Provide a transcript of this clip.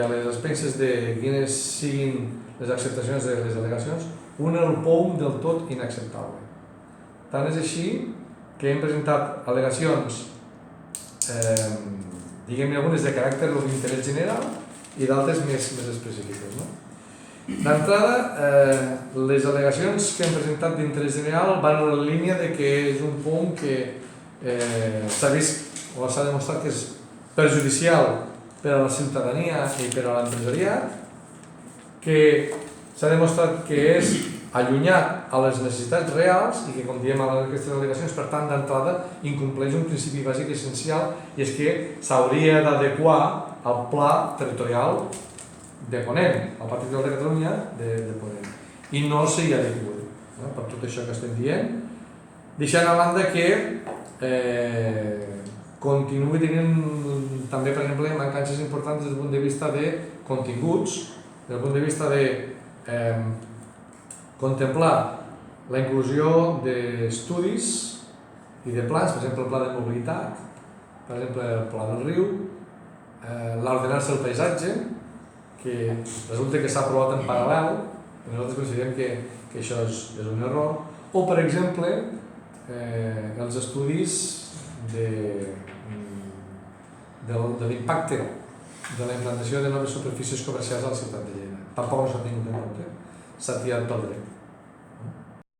A les expenses de quines siguin les acceptacions de les al·legacions, un el POUM del tot inacceptable. Tant és així que hem presentat al·legacions, diguem-ne algunes de caràcter d'interès general i d'altres més específiques. D'entrada, les al·legacions que hem presentat d'interès general van en la línia de que és un POUM que s'ha vist o s'ha demostrat que és perjudicial per a la ciutadania i per a l'empresariat, que s'ha demostrat que és allunyat a les necessitats reals i que, com diem a aquestes al·legacions, per tant, d'entrada, incompleix un principi bàsic essencial, i és que s'hauria d'adequar al pla territorial de Ponent, al Pla Territorial de Catalunya de Ponent, i no s'hi adequa, per tot això que estem dient, deixant a banda que continuï tenint també, per exemple, mancances importants des del punt de vista de continguts, des del punt de vista de contemplar la inclusió d'estudis i de plans, per exemple el pla de mobilitat, per exemple el pla del riu, l'ordenança del paisatge, que resulta que s'ha aprovat en paral·lel, i nosaltres considerem que això és un error, o per exemple els estudis de l'impacte de la implantació de noves superfícies comercials a la ciutat de Lleida. Tampoc no s'ha tingut en compte, s'ha tirat pel dret.